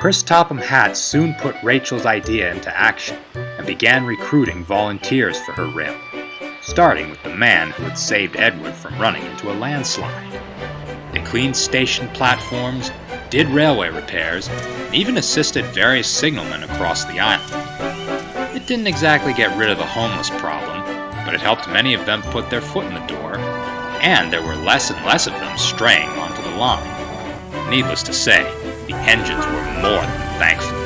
Chris Topham Hatt soon put Rachel's idea into action and began recruiting volunteers for her rail, starting with the man who had saved Edward from running into a landslide. They cleaned station platforms, did railway repairs, and even assisted various signalmen across the island. It didn't exactly get rid of the homeless problem, but it helped many of them put their foot in the door, and there were less and less of them straying onto the line. Needless to say, the engines were more than thankful.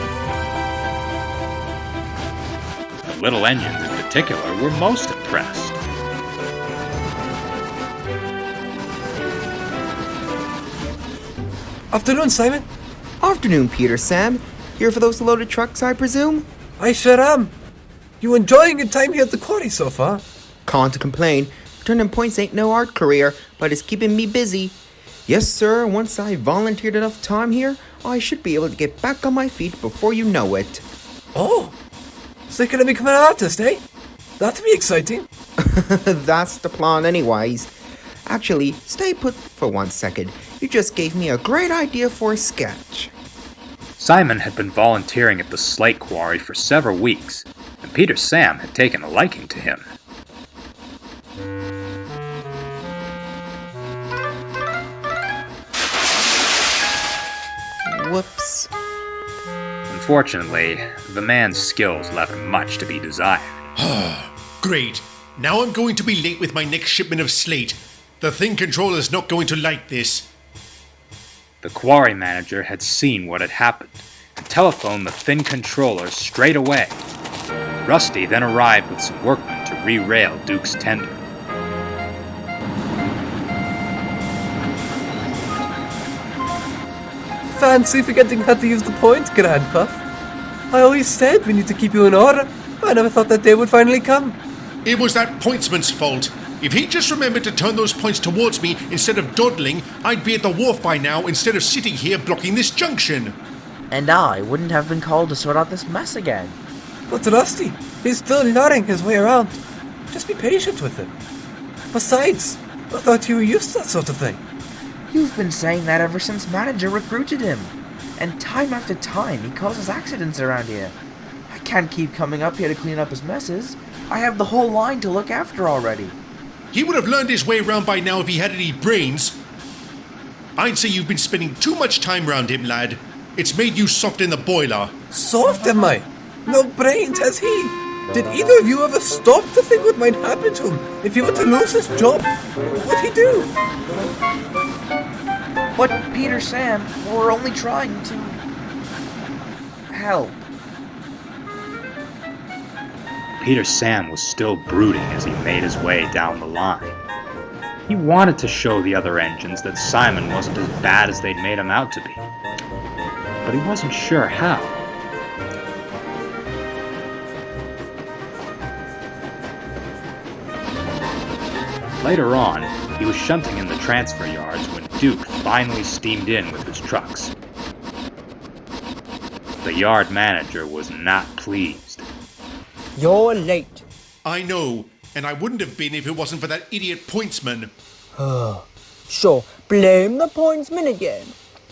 The little engines in particular were most impressed. Afternoon, Simon. Afternoon, Peter Sam. Here for those loaded trucks, I presume? I sure am. You enjoying your time here at the quarry so far? Can't complain. Turning points ain't no art career, but it's keeping me busy. Yes, sir, once I volunteered enough time here, I should be able to get back on my feet before you know it. Oh, so you're going to become an artist, eh? That'd be exciting. That's the plan anyways. Actually, stay put for 1 second. You just gave me a great idea for a sketch. Simon had been volunteering at the slate quarry for several weeks, and Peter Sam had taken a liking to him. Whoops. Unfortunately, the man's skills left much to be desired. Great. Now I'm going to be late with my next shipment of slate. The thing controller's not going to like this. The quarry manager had seen what had happened and telephoned the thin controller straight away. Rusty then arrived with some workmen to re-rail Duke's tender. Fancy forgetting how to use the points, Grandpuff. I always said we need to keep you in order, but I never thought that day would finally come. It was that pointsman's fault. If he'd just remembered to turn those points towards me instead of dawdling, I'd be at the wharf by now instead of sitting here blocking this junction. And I wouldn't have been called to sort out this mess again. But Rusty, he's still learning his way around. Just be patient with him. Besides, I thought you were used to that sort of thing. You've been saying that ever since manager recruited him. And time after time, he causes accidents around here. I can't keep coming up here to clean up his messes. I have the whole line to look after already. He would have learned his way around by now if he had any brains. I'd say you've been spending too much time around him, lad. It's made you soft in the boiler. Soft am I? No brains has he. Did either of you ever stop to think what might happen to him if he were to lose his job? What would he do? But Peter Sam, we're only trying to help. Peter Sam was still brooding as he made his way down the line. He wanted to show the other engines that Simon wasn't as bad as they'd made him out to be, but he wasn't sure how. Later on, he was shunting in the transfer yards when Duke finally steamed in with his trucks. The yard manager was not pleased. You're late. I know, and I wouldn't have been if it wasn't for that idiot pointsman. Sure, blame the pointsman again.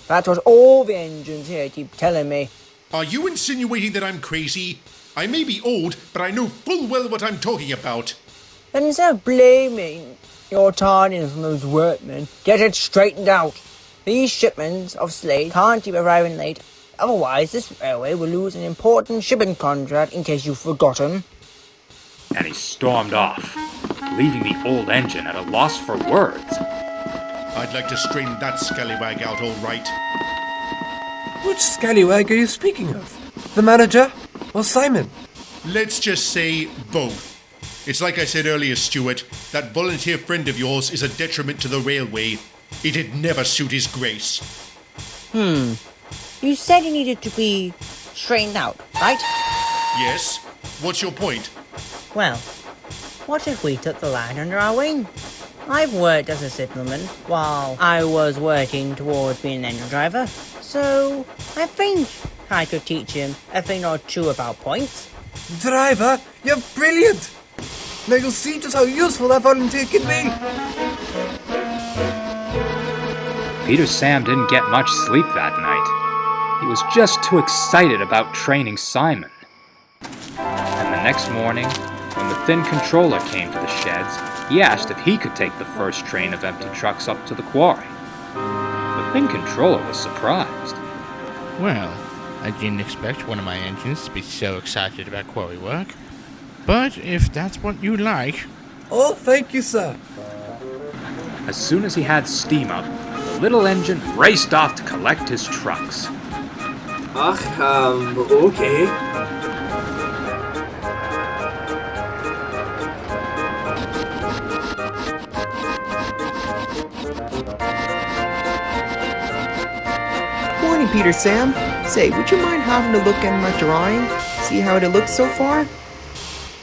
That's what all the engines here keep telling me. Are you insinuating that I'm crazy? I may be old, but I know full well what I'm talking about. Then instead of blaming your tardiness on those workmen, get it straightened out. These shipments of slate can't keep arriving late. Otherwise, this railway will lose an important shipping contract in case you've forgotten. And he stormed off, leaving the old engine at a loss for words. I'd like to straighten that scallywag out all right. Which scallywag are you speaking of? The manager or Simon? Let's just say both. It's like I said earlier, Stuart, that volunteer friend of yours is a detriment to the railway. It'd never suit his grace. You said he needed to be straightened out, right? Yes? What's your point? Well, what if we took the lad under our wing? I've worked as a signalman while I was working towards being an engine driver, so I think I could teach him a thing or two about points. Driver, you're brilliant! Now you'll see just how useful that volunteer can be. Peter Sam didn't get much sleep that night. He was just too excited about training Simon. And the next morning, when the thin controller came to the sheds, he asked if he could take the first train of empty trucks up to the quarry. The thin controller was surprised. Well, I didn't expect one of my engines to be so excited about quarry work. But if that's what you like... Oh, thank you, sir. As soon as he had steam up, the little engine raced off to collect his trucks. Okay. Morning, Peter Sam. Say, would you mind having a look at my drawing? See how it looks so far?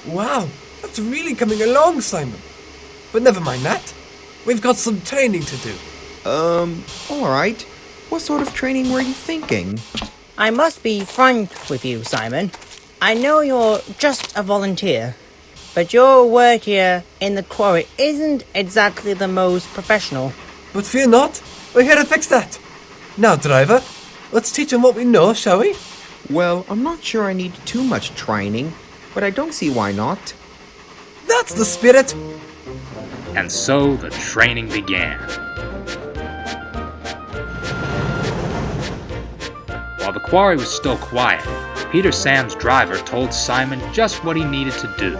Wow, that's really coming along, Simon. But never mind that. We've got some training to do. Alright. What sort of training were you thinking? I must be frank with you, Simon. I know you're just a volunteer, but your work here in the quarry isn't exactly the most professional. But fear not, we're here to fix that. Now, driver, let's teach him what we know, shall we? Well, I'm not sure I need too much training, but I don't see why not. That's the spirit. And so the training began. While the quarry was still quiet, Peter Sam's driver told Simon just what he needed to do.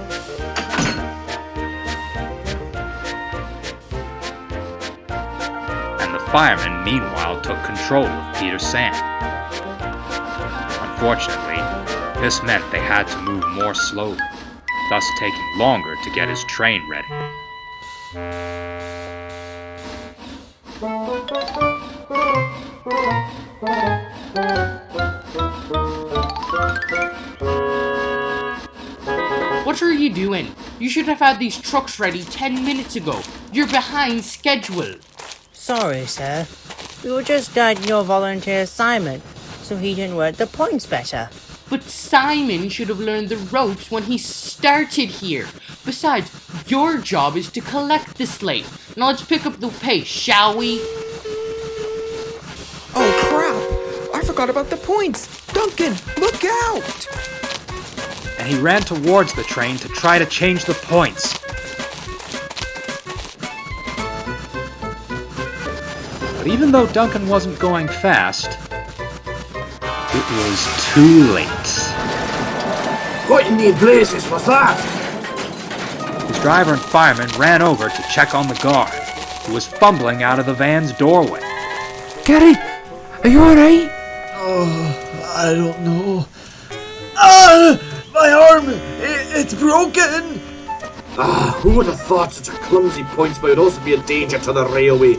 And the fireman meanwhile took control of Peter Sam. Unfortunately, this meant they had to move more slowly, thus taking longer to get his train ready. What are you doing? You should have had these trucks ready 10 minutes ago. You're behind schedule. Sorry, sir. We were just guiding your volunteer Simon, so he can work the points better. But Simon should have learned the ropes when he started here. Besides, your job is to collect the slate. Now let's pick up the pace, shall we? Oh crap! I forgot about the points! Duncan, look out! And he ran towards the train to try to change the points. But even though Duncan wasn't going fast, it was too late. What in the blazes was that? His driver and fireman ran over to check on the guard, who was fumbling out of the van's doorway. Gary, are you alright? Oh, I don't know. Ah! My arm! It's broken! Who would have thought such a clumsy pointsman would also be a danger to the railway?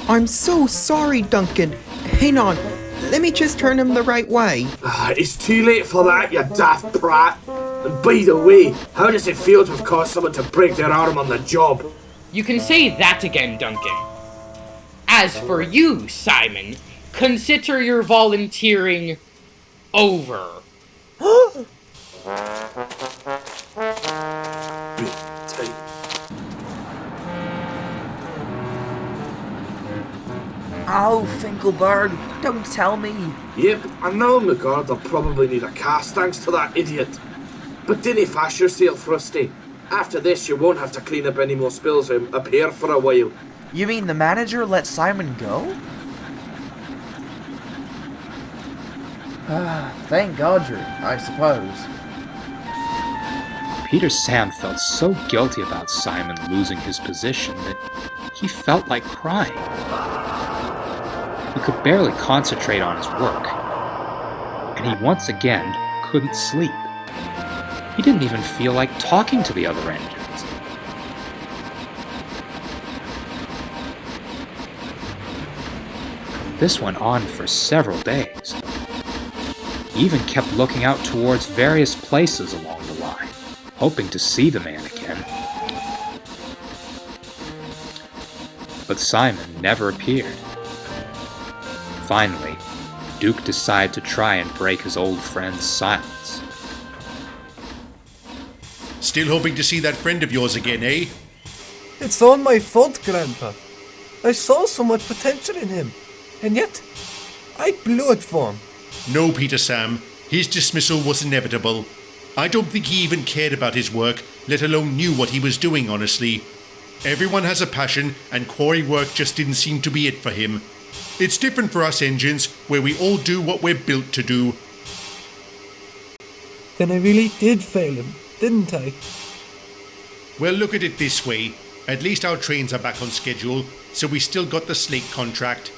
I'm so sorry, Duncan. Hang on, let me just turn him the right way. It's too late for that, you daft brat. And by the way, how does it feel to have caused someone to break their arm on the job? You can say that again, Duncan. As for you, Simon, consider your volunteering over. Oh, Finkelberg, don't tell me. Yep, I know, McGard, they'll probably need a cast thanks to that idiot. But dinna fash yourself, Rusty. After this, you won't have to clean up any more spills up here for a while. You mean the manager let Simon go? Thank God, I suppose. Peter Sam felt so guilty about Simon losing his position that he felt like crying. He could barely concentrate on his work, and he once again couldn't sleep. He didn't even feel like talking to the other engines. This went on for several days. He even kept looking out towards various places along the line, hoping to see the man again. But Simon never appeared. Finally, Duke decided to try and break his old friend's silence. Still hoping to see that friend of yours again, eh? It's all my fault, Grandpa. I saw so much potential in him, and yet I blew it for him. No, Peter Sam. His dismissal was inevitable. I don't think he even cared about his work, let alone knew what he was doing, honestly. Everyone has a passion, and quarry work just didn't seem to be it for him. It's different for us engines, where we all do what we're built to do. Then I really did fail him, didn't I? Well, look at it this way. At least our trains are back on schedule, so we still got the slate contract.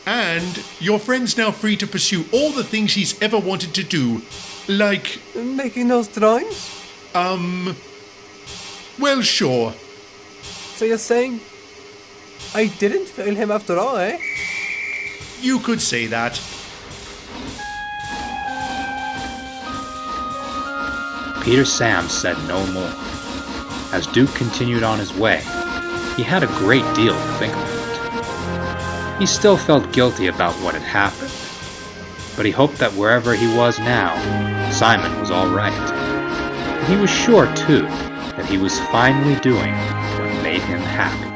And your friend's now free to pursue all the things he's ever wanted to do. Like... Making those drawings? Well, sure. So you're saying I didn't fail him after all, eh? You could say that. Peter Sam said no more. As Duke continued on his way, he had a great deal to think about. He still felt guilty about what had happened, but he hoped that wherever he was now, Simon was all right. And he was sure, too, that he was finally doing what made him happy.